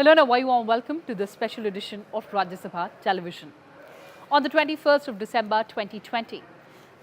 Hello and a very warm welcome to this special edition of Rajya Sabha Television. On the 21st of December 2020,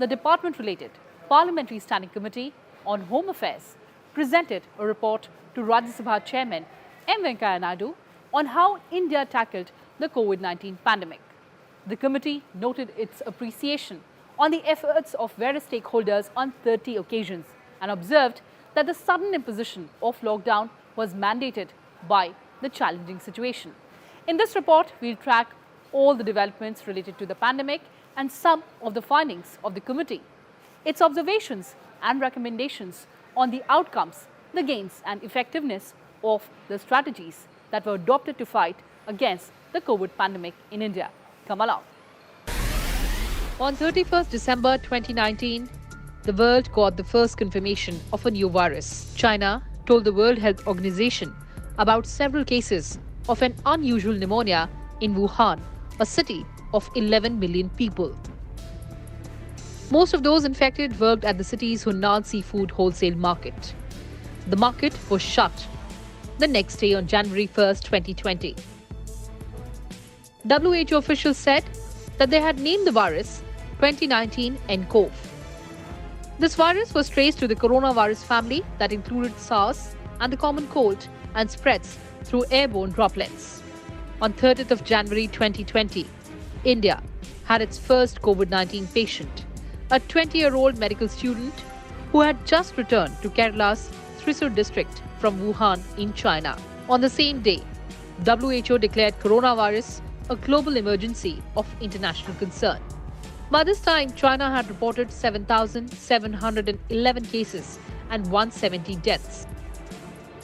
the department-related Parliamentary Standing Committee on Home Affairs presented a report to Rajya Sabha Chairman M. Venkaiah Naidu on how India tackled the COVID-19 pandemic. The committee noted its appreciation on the efforts of various stakeholders on 30 occasions and observed that the sudden imposition of lockdown was mandated by the challenging situation. In this report, we'll track all the developments related to the pandemic and some of the findings of the committee, its observations and recommendations on the outcomes, the gains and effectiveness of the strategies that were adopted to fight against the COVID pandemic in India. Come along. On 31st December 2019, the world got the first confirmation of a new virus. China told the World Health Organization about several cases of an unusual pneumonia in Wuhan, a city of 11 million people. Most of those infected worked at the city's Hunan seafood wholesale market. The market was shut the next day on January 1st, 2020. WHO officials said that they had named the virus 2019 nCoV. This virus was traced to the coronavirus family that included SARS and the common cold and spreads through airborne droplets. On 30th of January 2020, India had its first COVID-19 patient, a 20-year-old medical student who had just returned to Kerala's Thrissur district from Wuhan in China. On the same day, WHO declared coronavirus a global emergency of international concern. By this time, China had reported 7,711 cases and 170 deaths.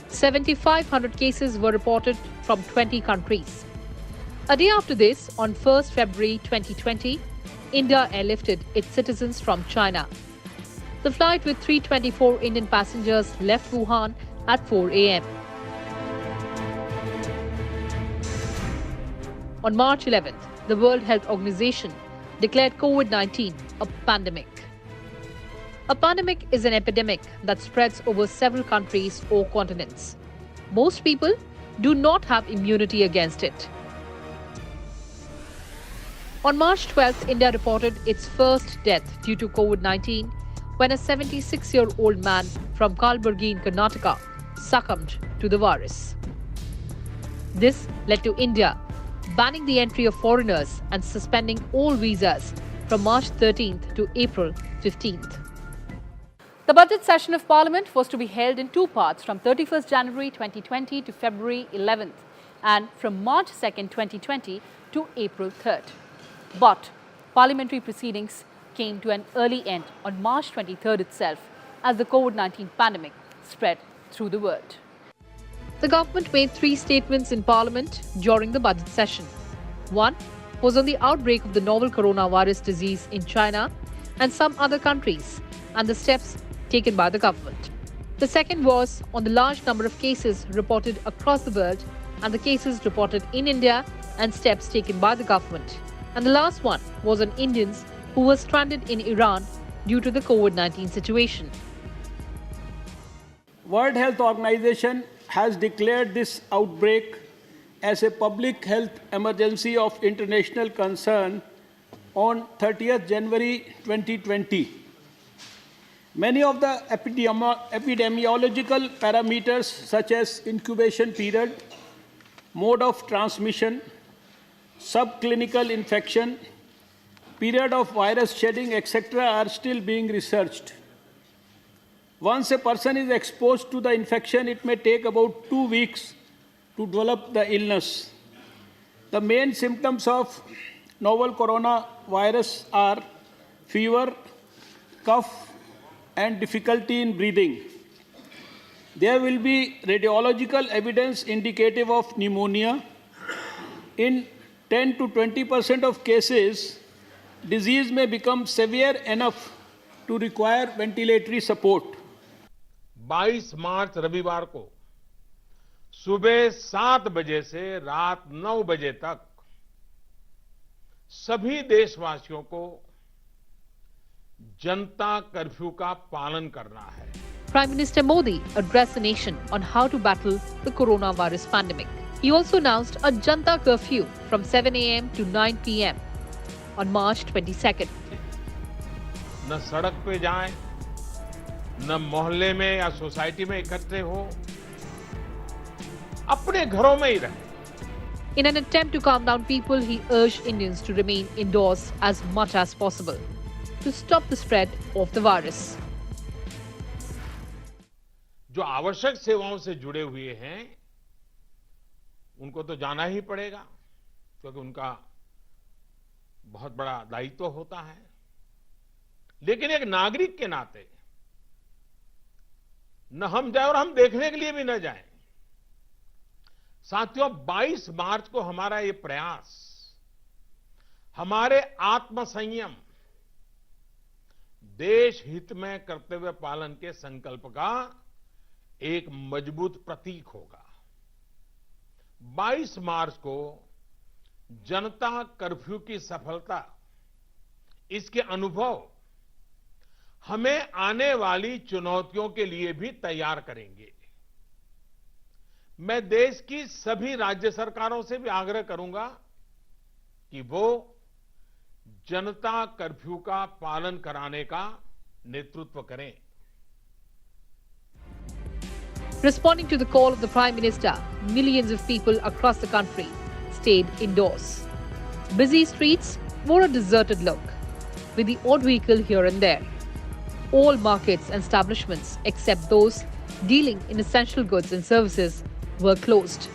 7,500 cases were reported from 20 countries. A day after this, on 1st February 2020, India airlifted its citizens from China. The flight with 324 Indian passengers left Wuhan at 4 a.m. On March 11th, the World Health Organization declared COVID-19 a pandemic. A pandemic is an epidemic that spreads over several countries or continents. Most people do not have immunity against it. On March 12th, India reported its first death due to COVID-19 when a 76-year-old man from Kalburgi in Karnataka succumbed to the virus. This led to India banning the entry of foreigners and suspending all visas from March 13th to April 15th. The budget session of Parliament was to be held in two parts from 31st January 2020 to February 11th and from March 2nd, 2020 to April 3rd. But parliamentary proceedings came to an early end on March 23rd itself as the COVID-19 pandemic spread through the world. The government made three statements in Parliament during the budget session. One was on the outbreak of the novel coronavirus disease in China and some other countries and the steps taken by the government. The second was on the large number of cases reported across the world and the cases reported in India and steps taken by the government. And the last one was on Indians who were stranded in Iran due to the COVID-19 situation. World Health Organization has declared this outbreak as a public health emergency of international concern on 30th January 2020. Many of the epidemiological parameters such as incubation period, mode of transmission, subclinical infection, period of virus shedding, etc. are still being researched. Once a person is exposed to the infection, it may take about 2 weeks to develop the illness. The main symptoms of novel coronavirus are fever, cough, and difficulty in breathing. There will be radiological evidence indicative of pneumonia. In 10 to 20% of cases, disease may become severe enough to require ventilatory support. 22 मार्च रविवार को सुबह 7 बजे से रात 9 बजे तक सभी देशवासियों को जनता कर्फ्यू का पालन करना है। Prime Minister Modi addressed the nation on how to battle the coronavirus pandemic. He also announced a Janta curfew from 7 a.m. to 9 p.m. on March 22nd. न सड़क पे जाएं, न मोहल्ले में या सोसाइटी में इकट्ठे हो, अपने घरों में ही रहें। In an attempt to calm down people, he urged Indians to remain indoors as much as possible to stop the spread of the virus. जो आवश्यक सेवाओं से जुड़े हुए हैं, उनको तो जाना ही पड़ेगा, क्योंकि उनका बहुत बड़ा दायित्व होता है। लेकिन एक नागरिक के नाते न हम जाए और हम देखने के लिए भी न जाएं। साथियों, 22 मार्च को हमारा ये प्रयास हमारे आत्मसंयम, देश हित में कर्तव्य पालन के संकल्प का एक मजबूत प्रतीक होगा। 22 मार्च को जनता कर्फ्यू की सफलता, इसके अनुभव हमें आने वाली चुनौतियों के लिए भी तैयार करेंगे। मैं देश की सभी राज्य सरकारों से भी आग्रह करूंगा कि वो जनता कर्फ्यू का पालन कराने का नेतृत्व करें। Responding to the call of the Prime Minister, millions of people across the country stayed indoors. Busy streets wore a deserted look, with the odd vehicle here and there. All markets and establishments, except those dealing in essential goods and services, were closed.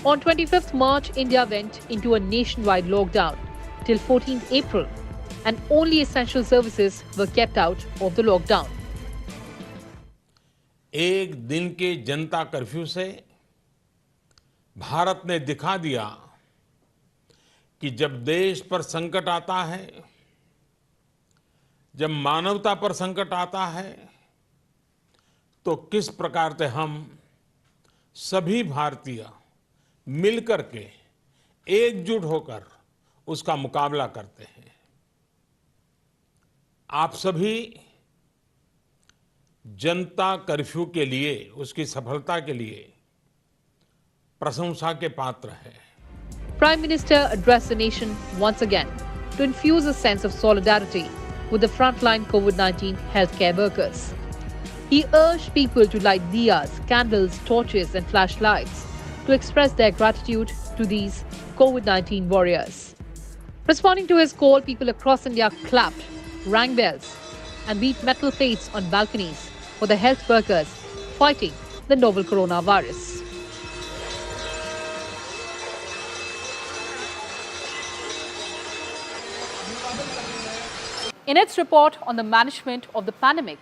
On 25th March, India went into a nationwide lockdown till 14th April, and only essential services were kept out of the lockdown. एक दिन के जनता curfew से भारत ने दिखा दिया कि जब देश पर संकट आता है, जब मानवता पर संकट आता है, तो किस प्रकार से हम सभी भारतीय मिलकर के एकजुट होकर उसका मुकाबला करते हैं। आप सभी जनता कर्फ्यू के लिए, उसकी सफलता के लिए प्रशंसा के पात्र हैं। Prime Minister addressed the nation once again to infuse a sense of solidarity with the frontline COVID-19 healthcare workers. He urged people to light diyas, candles, torches and flashlights to express their gratitude to these COVID-19 warriors. Responding to his call, people across India clapped, rang bells and beat metal plates on balconies for the health workers fighting the novel coronavirus. In its report on the management of the pandemic,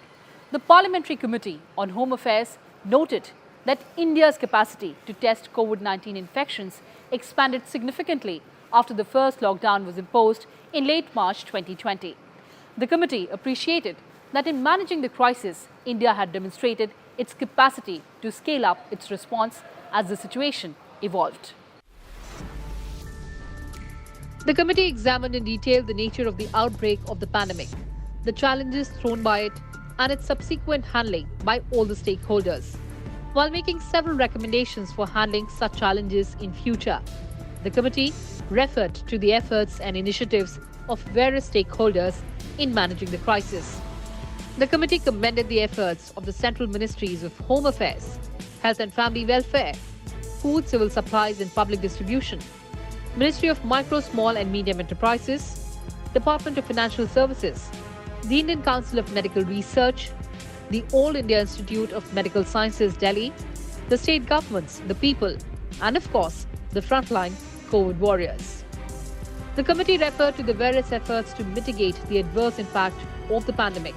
the Parliamentary Committee on Home Affairs noted that India's capacity to test COVID-19 infections expanded significantly after the first lockdown was imposed in late March 2020. The committee appreciated that in managing the crisis, India had demonstrated its capacity to scale up its response as the situation evolved. The committee examined in detail the nature of the outbreak of the pandemic, the challenges thrown by it, and its subsequent handling by all the stakeholders. While making several recommendations for handling such challenges in future, the committee referred to the efforts and initiatives of various stakeholders in managing the crisis. The committee commended the efforts of the Central Ministries of Home Affairs, Health and Family Welfare, Food, Civil Supplies and Public Distribution, Ministry of Micro, Small and Medium Enterprises, Department of Financial Services, the Indian Council of Medical Research, the All India Institute of Medical Sciences, Delhi, the state governments, the people, and of course, the frontline COVID warriors. The committee referred to the various efforts to mitigate the adverse impact of the pandemic,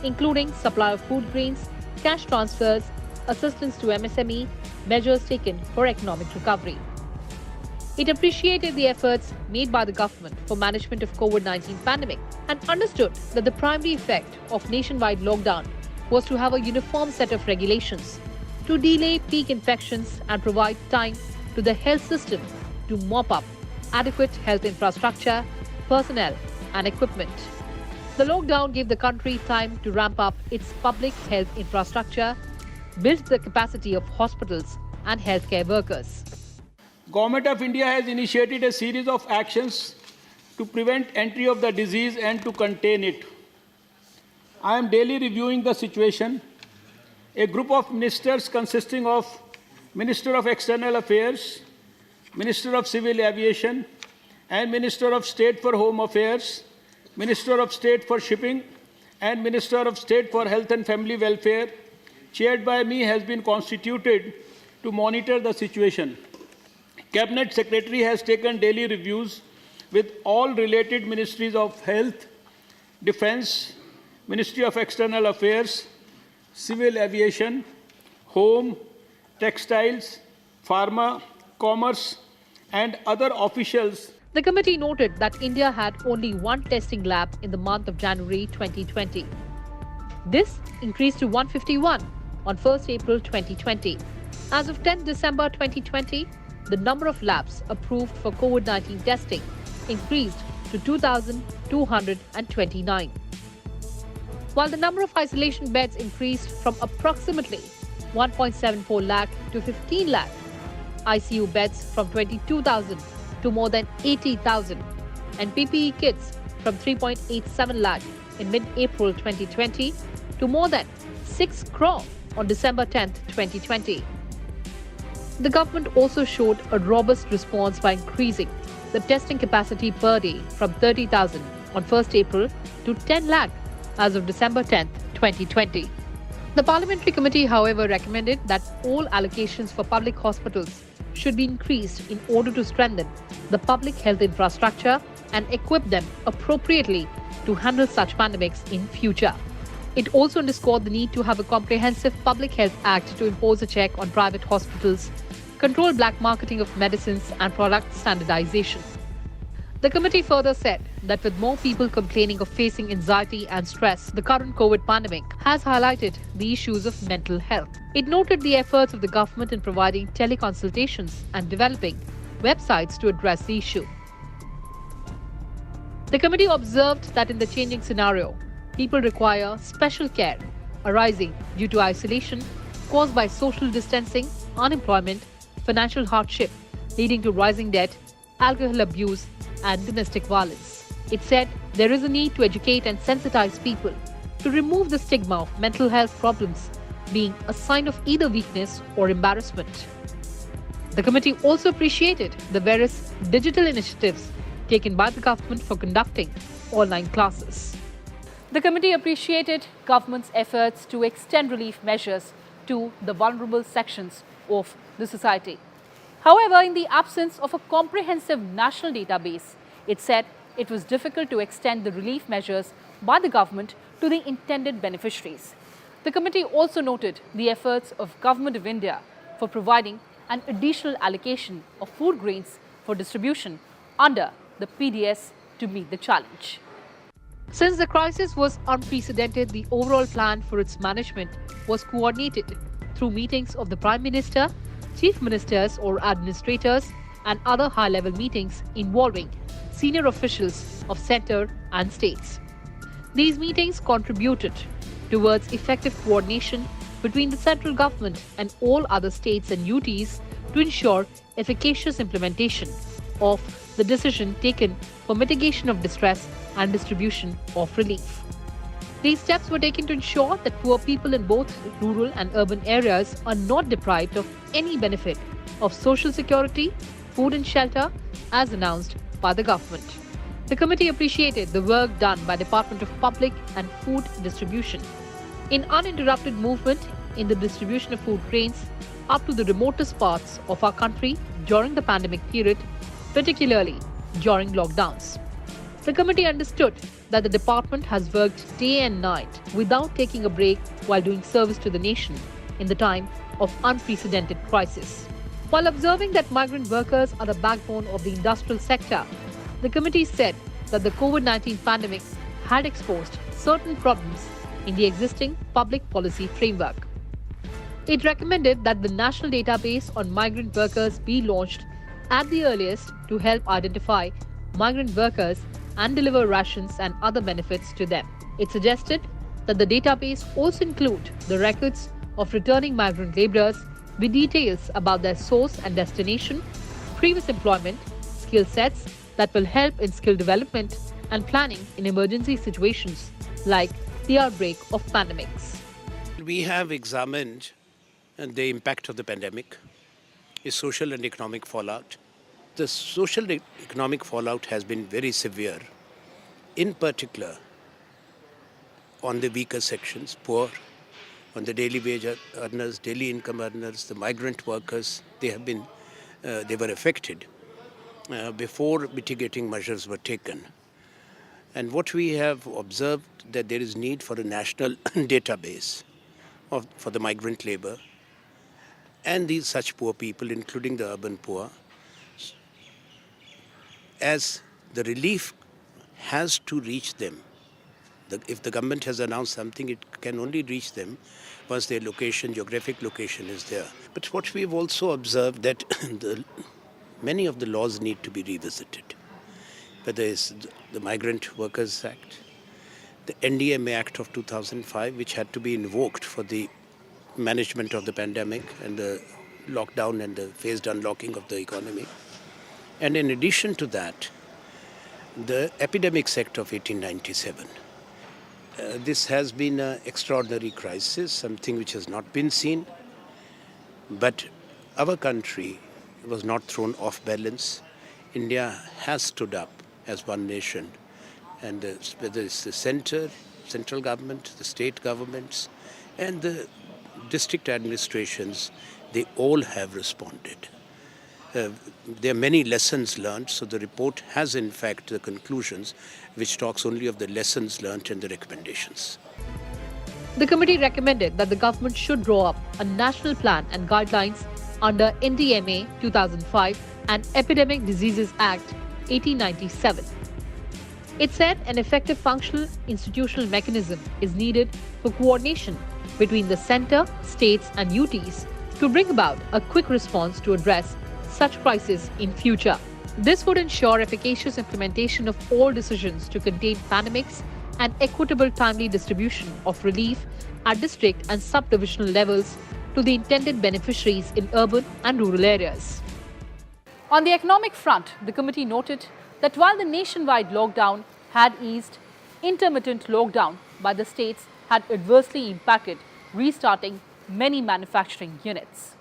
including supply of food grains, cash transfers, assistance to MSME, measures taken for economic recovery. It appreciated the efforts made by the government for management of COVID-19 pandemic and understood that the primary effect of nationwide lockdown was to have a uniform set of regulations to delay peak infections and provide time to the health system to mop up adequate health infrastructure, personnel and equipment. The lockdown gave the country time to ramp up its public health infrastructure, build the capacity of hospitals and healthcare workers. Government of India has initiated a series of actions to prevent entry of the disease and to contain it. I am daily reviewing the situation. A group of ministers consisting of Minister of External Affairs, Minister of Civil Aviation, and Minister of State for Home Affairs, Minister of State for Shipping, and Minister of State for Health and Family Welfare, chaired by me, has been constituted to monitor the situation. Cabinet Secretary has taken daily reviews with all related ministries of Health, Defence, Ministry of External Affairs, Civil Aviation, Home, Textiles, Pharma, Commerce, and other officials. The committee noted that India had only one testing lab in the month of January 2020. This increased to 151 on 1st April 2020. As of 10 December 2020, the number of labs approved for COVID-19 testing increased to 2,229. While the number of isolation beds increased from approximately 1.74 lakh to 15 lakh, ICU beds from 22,000 to more than 80,000, and PPE kits from 3.87 lakh in mid-April 2020 to more than 6 crore on December 10, 2020. The government also showed a robust response by increasing the testing capacity per day from 30,000 on 1st April to 10 lakh as of December 10, 2020. The Parliamentary Committee, however, recommended that all allocations for public hospitals should be increased in order to strengthen the public health infrastructure and equip them appropriately to handle such pandemics in future. It also underscored the need to have a comprehensive Public Health Act to impose a check on private hospitals, control black marketing of medicines and product standardization. The committee further said that with more people complaining of facing anxiety and stress, the current COVID pandemic has highlighted the issues of mental health. It noted the efforts of the government in providing teleconsultations and developing websites to address the issue. The committee observed that in the changing scenario, people require special care arising due to isolation caused by social distancing, unemployment, financial hardship, leading to rising debt, alcohol abuse, and domestic violence. It said there is a need to educate and sensitize people to remove the stigma of mental health problems being a sign of either weakness or embarrassment. The committee also appreciated the various digital initiatives taken by the government for conducting online classes. The committee appreciated government's efforts to extend relief measures to the vulnerable sections of the society. However, in the absence of a comprehensive national database, it said it was difficult to extend the relief measures by the government to the intended beneficiaries. The committee also noted the efforts of Government of India for providing an additional allocation of food grains for distribution under the PDS to meet the challenge. Since the crisis was unprecedented, the overall plan for its management was coordinated through meetings of the Prime Minister, Chief Ministers or administrators, and other high-level meetings involving senior officials of centre and states. These meetings contributed towards effective coordination between the central government and all other states and UTs to ensure efficacious implementation of the decision taken for mitigation of distress and distribution of relief. These steps were taken to ensure that poor people in both rural and urban areas are not deprived of any benefit of social security, food and shelter as announced by the government. The committee appreciated the work done by Department of Public and Food Distribution in uninterrupted movement in the distribution of food grains up to the remotest parts of our country during the pandemic period, particularly during lockdowns. The committee understood that the department has worked day and night without taking a break while doing service to the nation in the time of unprecedented crisis. While observing that migrant workers are the backbone of the industrial sector, the committee said that the COVID-19 pandemic had exposed certain problems in the existing public policy framework. It recommended that the national database on migrant workers be launched at the earliest to help identify migrant workers and deliver rations and other benefits to them. It suggested that the database also include the records of returning migrant laborers with details about their source and destination, previous employment, skill sets that will help in skill development and planning in emergency situations like the outbreak of pandemics. We have examined the impact of the pandemic, its social and economic fallout. The social and economic fallout has been very severe, in particular on the weaker sections, poor, on the daily wage earners, daily income earners, the migrant workers. They were affected before mitigating measures were taken. And what we have observed that there is need for a national database for the migrant labor and such poor people, including the urban poor, as the relief has to reach them. If the government has announced something, it can only reach them once their geographic location is there. But what we've also observed that many of the laws need to be revisited. Whether it's the Migrant Workers Act, the NDMA Act of 2005, which had to be invoked for the management of the pandemic and the lockdown and the phased unlocking of the economy. And in addition to that, the Epidemics Act of 1897. This has been an extraordinary crisis, something which has not been seen. But our country was not thrown off balance. India has stood up as one nation, and whether it's the central government, the state governments, and the district administrations, they all have responded. There are many lessons learned, so the report has in fact the conclusions which talks only of the lessons learned and the recommendations. The committee recommended that the government should draw up a national plan and guidelines under NDMA 2005 and Epidemic Diseases Act 1897. It said an effective functional institutional mechanism is needed for coordination between the centre, states and UTs to bring about a quick response to address such crises in future. This would ensure efficacious implementation of all decisions to contain pandemics and equitable timely distribution of relief at district and sub-divisional levels to the intended beneficiaries in urban and rural areas. On the economic front, the committee noted that while the nationwide lockdown had eased, intermittent lockdown by the states had adversely impacted restarting many manufacturing units.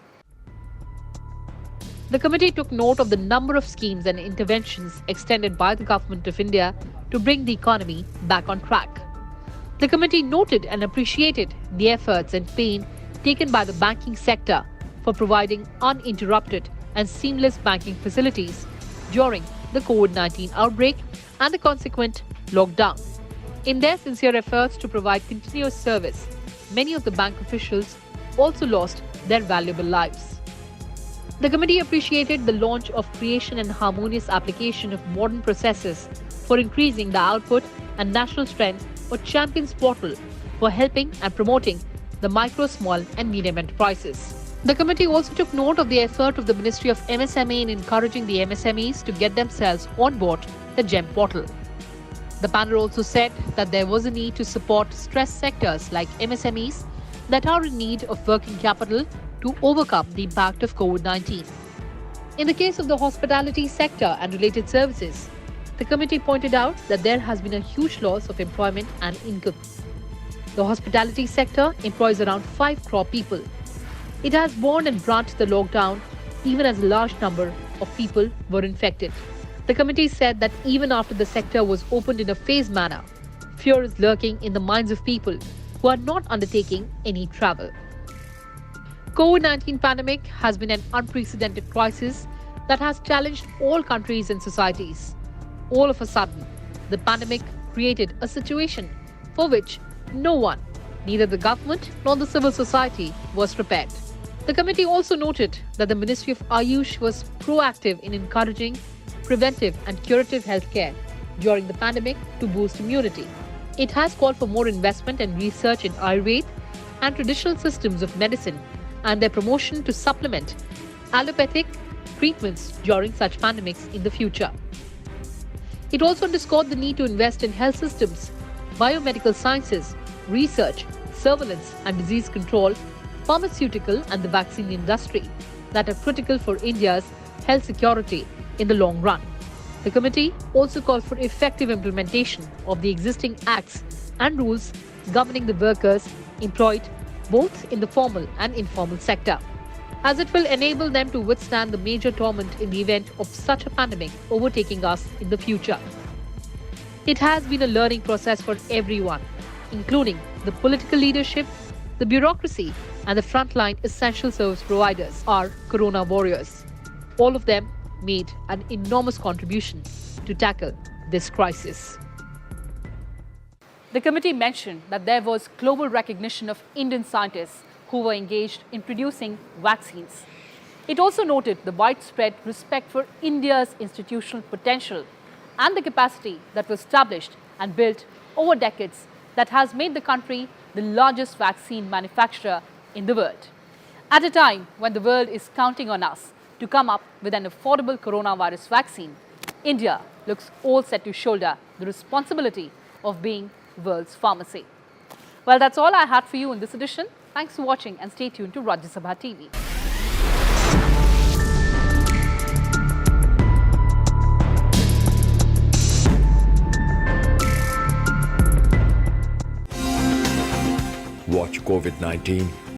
The committee took note of the number of schemes and interventions extended by the Government of India to bring the economy back on track. The committee noted and appreciated the efforts and pain taken by the banking sector for providing uninterrupted and seamless banking facilities during the COVID-19 outbreak and the consequent lockdown. In their sincere efforts to provide continuous service, many of the bank officials also lost their valuable lives. The committee appreciated the launch of creation and harmonious application of modern processes for increasing the output and national strength for Champions Portal for helping and promoting the micro, small and medium enterprises. The committee also took note of the effort of the Ministry of MSME in encouraging the MSMEs to get themselves on board the GEM portal. The panel also said that there was a need to support stressed sectors like MSMEs that are in need of working capital to overcome the impact of COVID-19. In the case of the hospitality sector and related services, the committee pointed out that there has been a huge loss of employment and income. The hospitality sector employs around 5 crore people. It has borne and granted the lockdown even as a large number of people were infected. The committee said that even after the sector was opened in a phased manner, fear is lurking in the minds of people who are not undertaking any travel. COVID-19 pandemic has been an unprecedented crisis that has challenged all countries and societies. All of a sudden, the pandemic created a situation for which no one, neither the government nor the civil society, was prepared. The committee also noted that the Ministry of Ayush was proactive in encouraging preventive and curative healthcare during the pandemic to boost immunity. It has called for more investment and research in Ayurveda and traditional systems of medicine and their promotion to supplement allopathic treatments during such pandemics in the future. It also underscored the need to invest in health systems, biomedical sciences, research, surveillance and disease control, pharmaceutical and the vaccine industry that are critical for India's health security in the long run. The committee also called for effective implementation of the existing acts and rules governing the workers employed both in the formal and informal sector, as it will enable them to withstand the major torment in the event of such a pandemic overtaking us in the future. It has been a learning process for everyone, including the political leadership, the bureaucracy, and the frontline essential service providers, our corona warriors. All of them made an enormous contribution to tackle this crisis. The committee mentioned that there was global recognition of Indian scientists who were engaged in producing vaccines. It also noted the widespread respect for India's institutional potential and the capacity that was established and built over decades that has made the country the largest vaccine manufacturer in the world. At a time when the world is counting on us to come up with an affordable coronavirus vaccine, India looks all set to shoulder the responsibility of being the world's pharmacy. Well, that's all I had for you in this edition. Thanks for watching and stay tuned to Rajya Sabha TV. Watch COVID-19